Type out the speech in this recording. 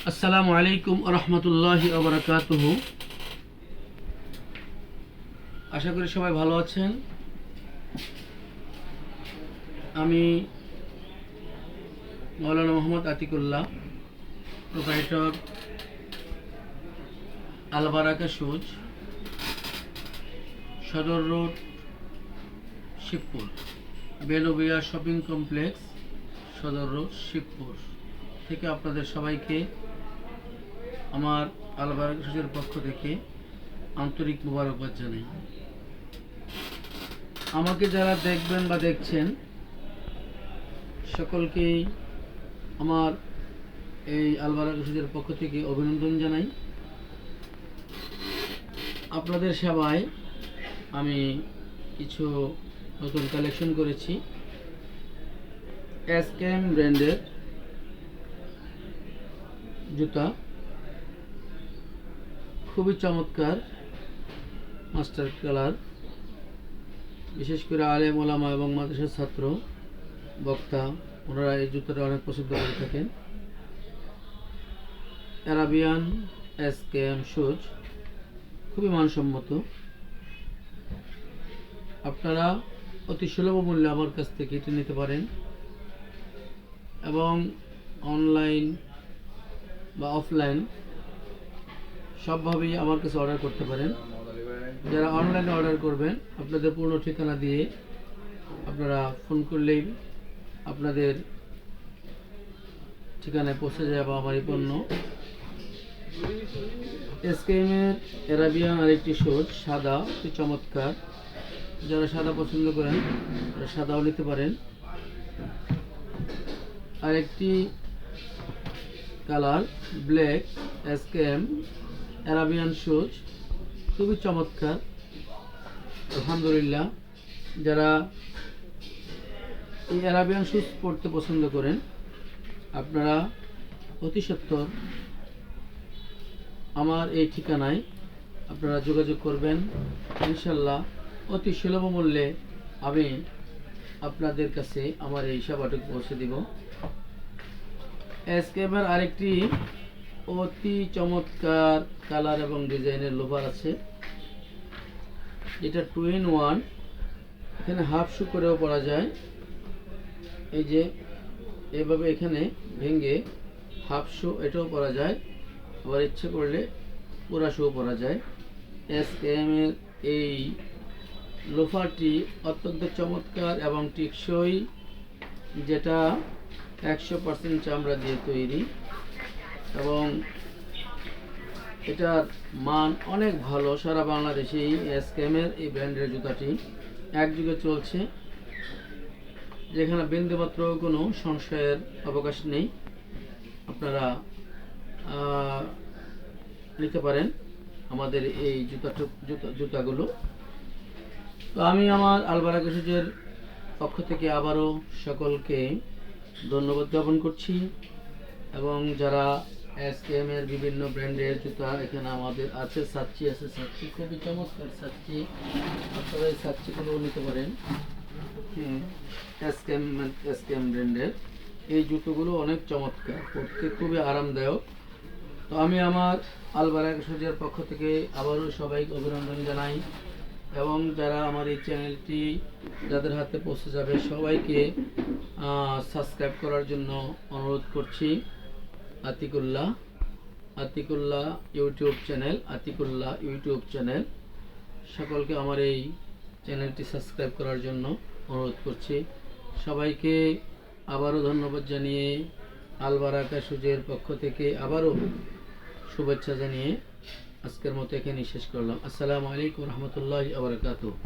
আসসালামু আলাইকুম রহমতুল্লাহি ওয়া আশা করি সবাই ভালো আছেন। আমি মৌলানা মোহাম্মদ আতিকুল্লাহ, প্রোপাইটর আলবারাকা শুজ, সদর রোড, শিবপুর, বেলোবিয়া শপিং কমপ্লেক্স, সদর রোড, শিবপুর থেকে আপনাদের সবাইকে আমার আলবারাকা শুজের পক্ষ থেকে আন্তরিক মোবারকবাদ জানাই। আমাকে যারা দেখবেন বা দেখছেন সকলকেই আমার এই আলবারাকা শুজের পক্ষ থেকে অভিনন্দন জানাই। আপনাদের সেবায় আমি কিছু নতুন কালেকশন করেছি। এসকেএম ব্র্যান্ডের জুতা, খুবই চমৎকার মাস্টার কালার। বিশেষ করে আলেম ওলামা এবং মাদ্রাসার ছাত্র বক্তা ওনারা এই জুতাটা অনেক পছন্দ করে থাকেন। অ্যারাবিয়ান এসকেএম শুজ খুবই মানসম্মত। আপনারা অতি সুলভ মূল্যে আমার কাছ থেকে এটি নিতে পারেন এবং অনলাইন বা অফলাইন সবভাবেই আমার কাছে অর্ডার করতে পারেন। যারা অনলাইনে অর্ডার করবেন আপনাদের পূর্ণ ঠিকানা দিয়ে আপনারা ফোন করলেই আপনাদের ঠিকানায় পৌঁছে যাবে আমার এই পণ্য। এসকেএমের অ্যারাবিয়ান আরেকটি শুজ সাদা, অতি চমৎকার। যারা সাদা পছন্দ করেন তারা সাদাও নিতে পারেন। আরেকটি colour black SKM Arabian shoes, খুবই চমৎকার আলহামদুলিল্লাহ। যারা এই অ্যারাবিয়ান শুজ পরতে পছন্দ করেন আপনারা অতি সত্বর আমার এই ঠিকানায় আপনারা যোগাযোগ করবেন। ইনশাল্লাহ অতি সুলভ মূল্যে আমি আপনাদের কাছে আমার এই সেবাটুকু পৌঁছে দিব। এসকেএমের আরেকটি অতি চমৎকার কালার এবং ডিজাইনের লোভার আছে, এটা 2 in 1। এখানে হাফ শু করেও পরা যায়। এই যে এভাবে এখানে ভেঙে হাফ শু এটাও পরা যায়, আবার ইচ্ছে করলে পুরা শু পরা যায়। এসকেএমের এই লোফারটি অত্যন্ত চমৎকার এবং টেকসই, যেটা 100% চামড়া দিয়ে তৈরি এবং এটার মান অনেক ভালো। সারা বাংলাদেশে এই এসকেএমের এই ব্র্যান্ডের জুতাটি একযুগে চলছে, যেখানে বিন্দুমাত্র কোনো সংশয়ের অবকাশ নেই। আপনারা নিতে পারেন আমাদের এই জুতাগুলো। তো আমি আমার আলবারাকা শুজের পক্ষ থেকে আবারও সকলকে ধন্যবাদ জ্ঞাপন করছি এবং যারা এসকেএমের বিভিন্ন ব্র্যান্ডের জুতা এখানে আমাদের আছে, সাচ্চি আছে, সাচ্চি খুবই চমৎকার সাচ্চি, আপনারা এই সাচ্চিগুলো নিতে পারেন। এসকেএম ব্র্যান্ডের এই জুতোগুলো অনেক চমৎকার, পরতে খুবই আরামদায়ক। তো আমি আমার আলবারাকা শুজের পক্ষ থেকে আবারও সবাইকে অভিনন্দন জানাই এবং যারা আমার এই চ্যানেলটি যাদের হাতে পৌঁছে যাবে সবাইকে সাবস্ক্রাইব করার জন্য অনুরোধ করছি। আতিকুল্লাহ ইউটিউব চ্যানেল, সকলকে আমার এই চ্যানেলটি সাবস্ক্রাইব করার জন্য অনুরোধ করছি। সবাইকে আবারও ধন্যবাদ জানিয়ে আলবারাকা শুজের পক্ষ থেকে আবারও শুভেচ্ছা জানিয়ে আজকের মতো এখানেই শেষ করলাম। আসসালামু আলাইকুম রহমতুল্লাহি ওয়া বারাকাতুহু।